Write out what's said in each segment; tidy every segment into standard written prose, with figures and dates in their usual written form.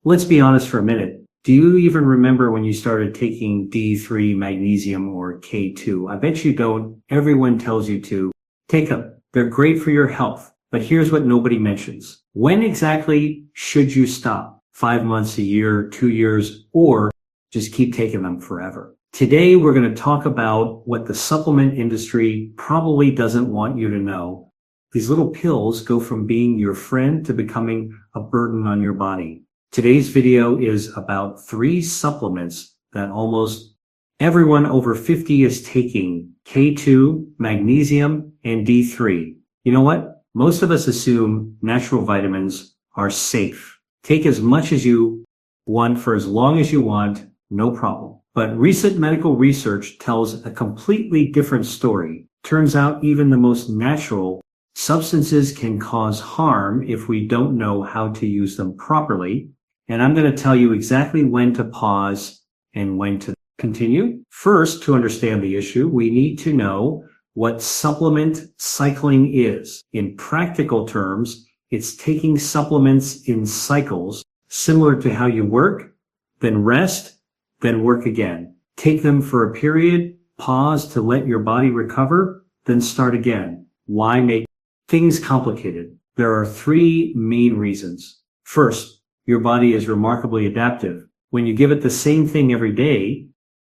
let's be honest for a minute. Do you even remember when you started taking D3, magnesium, or K2? I bet you don't. Everyone tells you to take them. They're great for your health. But here's what nobody mentions. When exactly should you stop? 5 months, a year, 2 years, or just keep taking them forever? Today, we're going to talk about what the supplement industry probably doesn't want you to know. These little pills go from being your friend to becoming a burden on your body. Today's video is about 3 supplements that almost everyone over 50 is taking: K2, magnesium, and D3. You know what? Most of us assume natural vitamins are safe. Take as much as you want for as long as you want, no problem. But recent medical research tells a completely different story. Turns out even the most natural substances can cause harm if we don't know how to use them properly. And I'm going to tell you exactly when to pause and when to continue. First, to understand the issue, we need to know what supplement cycling is. In practical terms, it's taking supplements in cycles, similar to how you work, then rest, then work again. Take them for a period, pause to let your body recover, then start again. Why make things complicated? There are 3 main reasons. First, your body is remarkably adaptive. When you give it the same thing every day,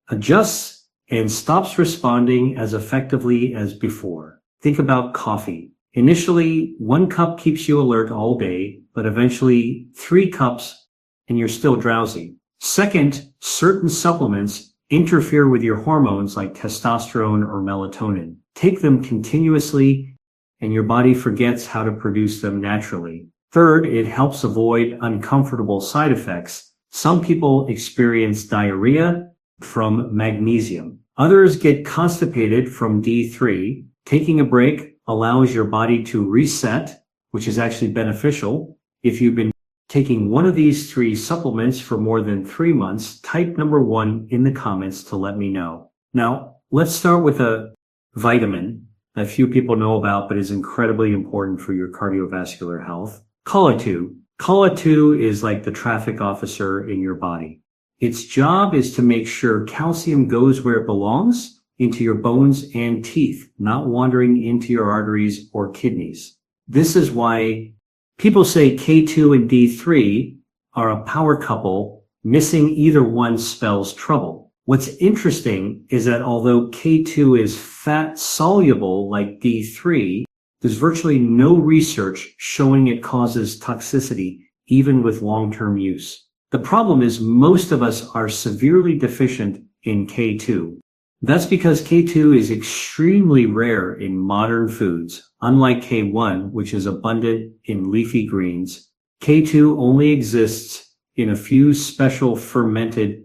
adjusts and stops responding as effectively as before. Think about coffee. Initially, 1 cup keeps you alert all day, but eventually 3 cups and you're still drowsy. Second, certain supplements interfere with your hormones like testosterone or melatonin. Take them continuously and your body forgets how to produce them naturally. Third, it helps avoid uncomfortable side effects. Some people experience diarrhea from magnesium. Others get constipated from D3. Taking a break allows your body to reset, which is actually beneficial. If you've been taking one of these 3 supplements for more than 3 months, type number 1 in the comments to let me know. Now, let's start with a vitamin that few people know about but is incredibly important for your cardiovascular health. Cola-2. Cola-2 is like the traffic officer in your body. Its job is to make sure calcium goes where it belongs, into your bones and teeth, not wandering into your arteries or kidneys. This is why people say K2 and D3 are a power couple. Missing either one spells trouble. What's interesting is that although K2 is fat soluble like D3, there's virtually no research showing it causes toxicity, even with long-term use. The problem is most of us are severely deficient in K2. That's because K2 is extremely rare in modern foods. Unlike K1, which is abundant in leafy greens, K2 only exists in a few special fermented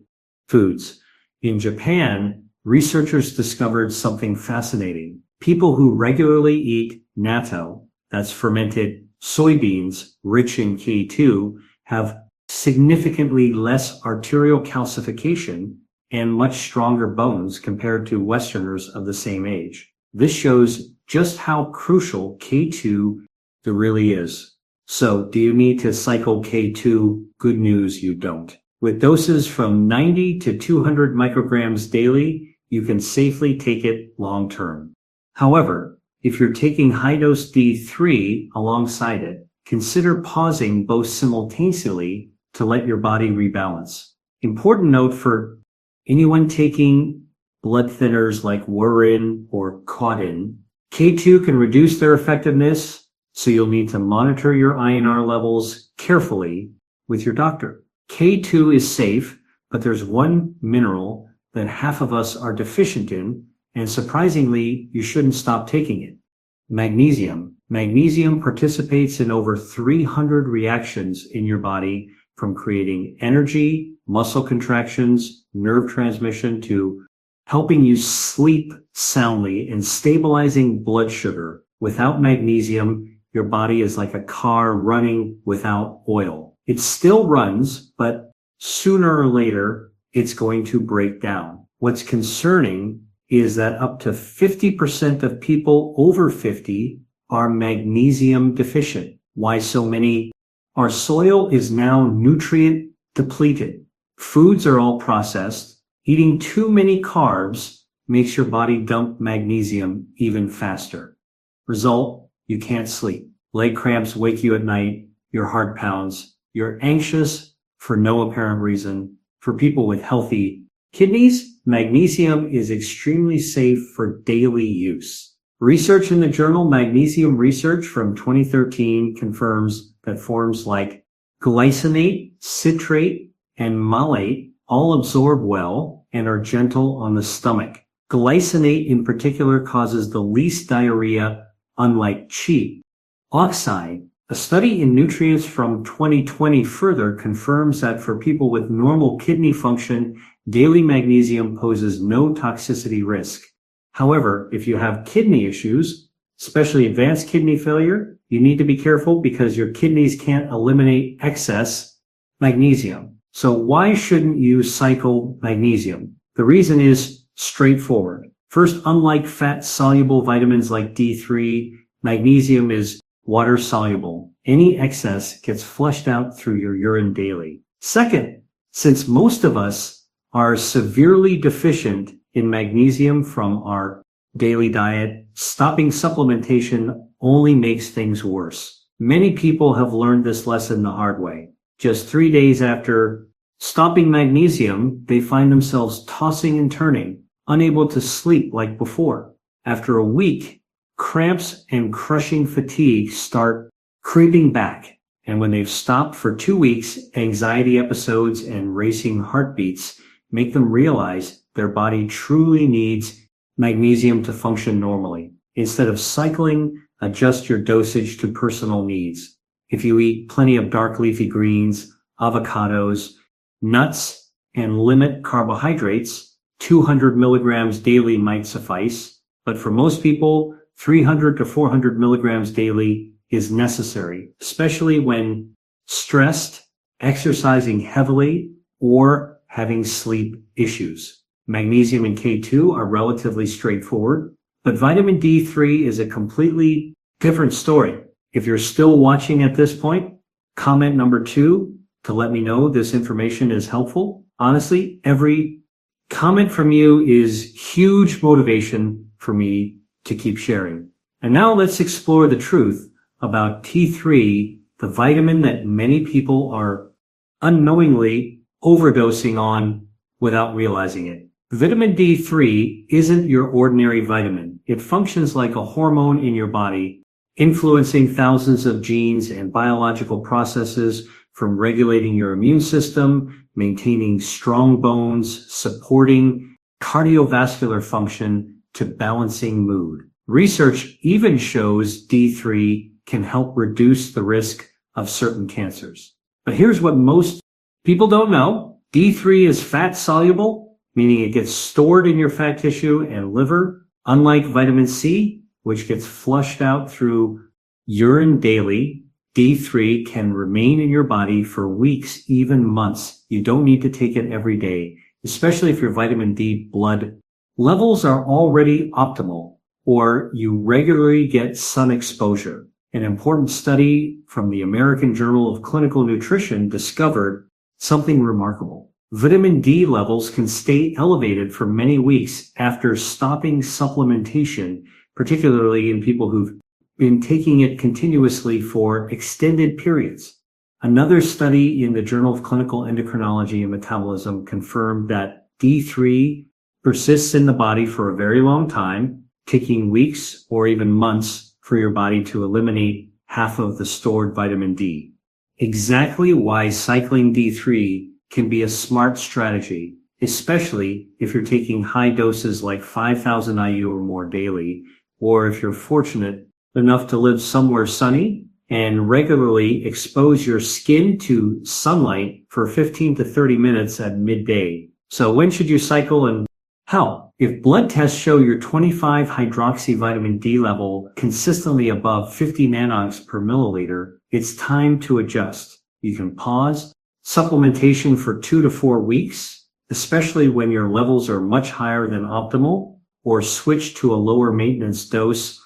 foods. In Japan, researchers discovered something fascinating. People who regularly eat natto, that's fermented soybeans rich in K2, have significantly less arterial calcification and much stronger bones compared to Westerners of the same age. This shows just how crucial K2 really is. So, do you need to cycle K2? Good news, you don't. With doses from 90 to 200 micrograms daily, you can safely take it long term. However, if you're taking high-dose D3 alongside it, consider pausing both simultaneously to let your body rebalance. Important note for anyone taking blood thinners like Warfarin or Cotin, K2 can reduce their effectiveness, so you'll need to monitor your INR levels carefully with your doctor. K2 is safe, but there's one mineral that half of us are deficient in, and surprisingly, you shouldn't stop taking it. Magnesium. Magnesium participates in over 300 reactions in your body, from creating energy, muscle contractions, nerve transmission, to helping you sleep soundly and stabilizing blood sugar. Without magnesium, your body is like a car running without oil. It still runs, but sooner or later, it's going to break down. What's concerning is that up to 50% of people over 50 are magnesium deficient. Why so many? Our soil is now nutrient depleted. Foods are all processed. Eating too many carbs makes your body dump magnesium even faster. Result, you can't sleep. Leg cramps wake you at night. Your heart pounds. You're anxious for no apparent reason. For people with healthy kidneys, magnesium is extremely safe for daily use. Research in the journal Magnesium Research from 2013 confirms that forms like glycinate, citrate, and malate all absorb well and are gentle on the stomach. Glycinate in particular causes the least diarrhea, unlike cheap oxide. A study in Nutrients from 2020 further confirms that for people with normal kidney function, daily magnesium poses no toxicity risk. However, if you have kidney issues, especially advanced kidney failure, you need to be careful because your kidneys can't eliminate excess magnesium. So why shouldn't you cycle magnesium? The reason is straightforward. First, unlike fat-soluble vitamins like D3, magnesium is water-soluble. Any excess gets flushed out through your urine daily. Second, since most of us are severely deficient in magnesium from our daily diet, stopping supplementation only makes things worse. Many people have learned this lesson the hard way. Just 3 days after stopping magnesium, they find themselves tossing and turning, unable to sleep like before. After a week, cramps and crushing fatigue start creeping back. And when they've stopped for 2 weeks, anxiety episodes and racing heartbeats make them realize their body truly needs magnesium to function normally. Instead of cycling, adjust your dosage to personal needs. If you eat plenty of dark leafy greens, avocados, nuts, and limit carbohydrates, 200 milligrams daily might suffice. But for most people, 300 to 400 milligrams daily is necessary, especially when stressed, exercising heavily, or having sleep issues. Magnesium and K2 are relatively straightforward, but vitamin D3 is a completely different story. If you're still watching at this point, comment number 2 to let me know this information is helpful. Honestly, every comment from you is huge motivation for me to keep sharing. And now let's explore the truth about T3, the vitamin that many people are unknowingly overdosing on without realizing it. Vitamin D3 isn't your ordinary vitamin. It functions like a hormone in your body, influencing thousands of genes and biological processes, from regulating your immune system, maintaining strong bones, supporting cardiovascular function, to balancing mood. Research even shows D3 can help reduce the risk of certain cancers. But here's what most people don't know. D3 is fat soluble, meaning it gets stored in your fat tissue and liver. Unlike vitamin C, which gets flushed out through urine daily, D3 can remain in your body for weeks, even months. You don't need to take it every day, especially if your vitamin D blood levels are already optimal or you regularly get sun exposure. An important study from the American Journal of Clinical Nutrition discovered something remarkable. Vitamin D levels can stay elevated for many weeks after stopping supplementation, particularly in people who've been taking it continuously for extended periods. Another study in the Journal of Clinical Endocrinology and Metabolism confirmed that D3 persists in the body for a very long time, taking weeks or even months for your body to eliminate half of the stored vitamin D. Exactly why cycling D3 can be a smart strategy, especially if you're taking high doses like 5,000 IU or more daily, or if you're fortunate enough to live somewhere sunny and regularly expose your skin to sunlight for 15 to 30 minutes at midday. So when should you cycle and how? If blood tests show your 25 hydroxy vitamin D level consistently above 50 nanox per milliliter, it's time to adjust. You can pause supplementation for 2 to 4 weeks, especially when your levels are much higher than optimal, or switch to a lower maintenance dose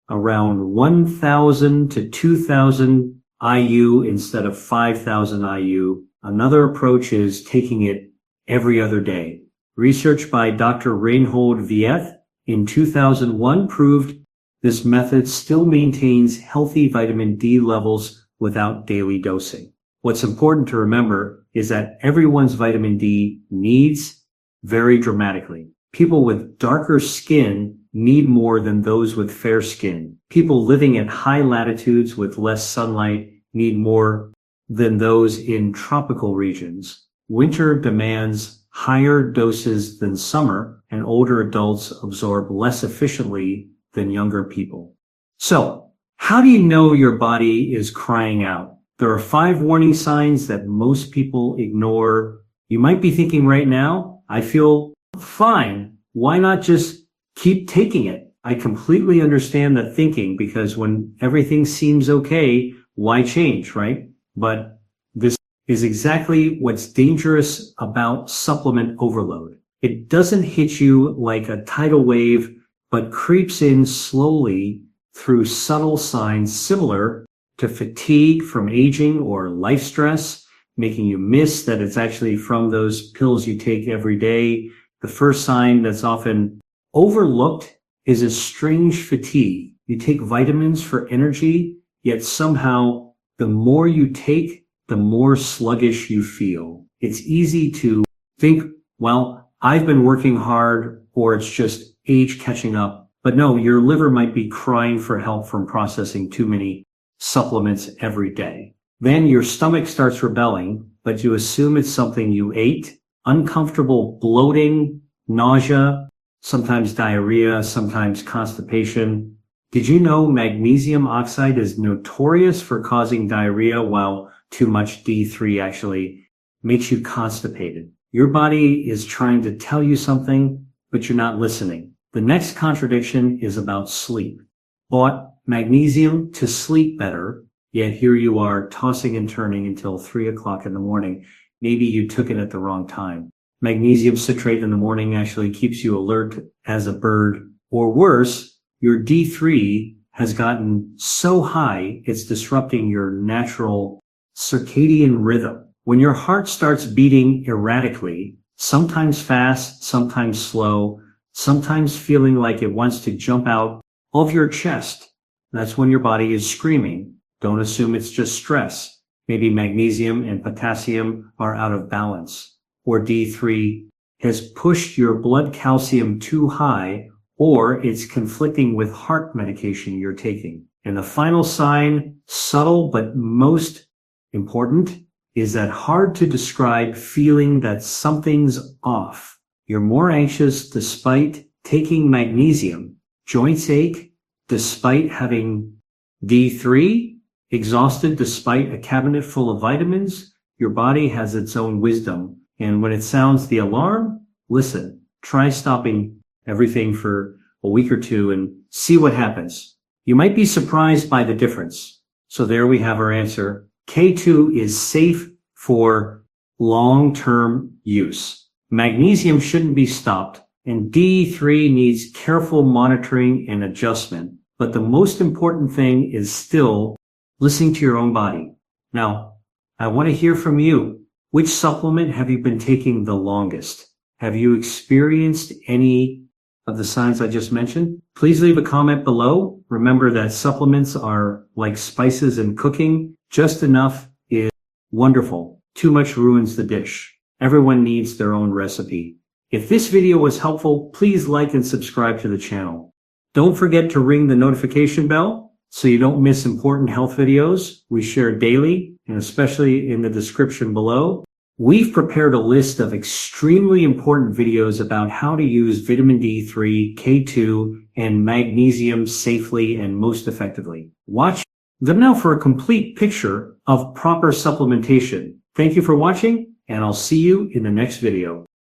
around 1,000 to 2,000 IU instead of 5,000 IU Another approach is taking it every other day. Research by Dr. Reinhold Vieth in 2001 proved this method still maintains healthy vitamin D levels without daily dosing. What's important to remember is that everyone's vitamin D needs vary dramatically. People with darker skin need more than those with fair skin. People living at high latitudes with less sunlight need more than those in tropical regions. Winter demands higher doses than summer, and older adults absorb less efficiently than younger people. So, how do you know your body is crying out? There are 5 warning signs that most people ignore. You might be thinking right now, I feel fine. Why not just keep taking it? I completely understand that thinking, because when everything seems okay, why change, right? But this is exactly what's dangerous about supplement overload. It doesn't hit you like a tidal wave, but creeps in slowly through subtle signs similar to fatigue from aging or life stress, making you miss that it's actually from those pills you take every day. The first sign that's often overlooked is a strange fatigue. You take vitamins for energy, yet somehow the more you take, the more sluggish you feel. It's easy to think, well, I've been working hard, or it's just age catching up. But no, your liver might be crying for help from processing too many supplements every day. Then your stomach starts rebelling, but you assume it's something you ate. Uncomfortable bloating, nausea, sometimes diarrhea, sometimes constipation. Did you know magnesium oxide is notorious for causing diarrhea, while too much D3 actually makes you constipated? Your body is trying to tell you something, but you're not listening. The next contradiction is about sleep. Bought magnesium to sleep better, yet here you are tossing and turning until 3 o'clock in the morning. Maybe you took it at the wrong time. Magnesium citrate in the morning actually keeps you alert as a bird. Or worse, your D3 has gotten so high, it's disrupting your natural circadian rhythm. When your heart starts beating erratically, sometimes fast, sometimes slow, sometimes feeling like it wants to jump out of your chest, that's when your body is screaming. Don't assume it's just stress. Maybe magnesium and potassium are out of balance, or D3 has pushed your blood calcium too high, or it's conflicting with heart medication you're taking. And the final sign, subtle but most important, is that hard to describe feeling that something's off. You're more anxious despite taking magnesium, joints ache despite having D3, exhausted despite a cabinet full of vitamins. Your body has its own wisdom. And when it sounds the alarm, listen. Try stopping everything for a week or two and see what happens. You might be surprised by the difference. So there we have our answer. K2 is safe for long-term use. Magnesium shouldn't be stopped, and D3 needs careful monitoring and adjustment. But the most important thing is still listening to your own body. Now, I want to hear from you. Which supplement have you been taking the longest? Have you experienced any of the signs I just mentioned? Please leave a comment below. Remember that supplements are like spices in cooking. Just enough is wonderful. Too much ruins the dish. Everyone needs their own recipe. If this video was helpful, please like and subscribe to the channel. Don't forget to ring the notification bell so you don't miss important health videos we share daily, and especially in the description below. We've prepared a list of extremely important videos about how to use vitamin D3, K2, and magnesium safely and most effectively. Watch them now for a complete picture of proper supplementation. Thank you for watching, and I'll see you in the next video.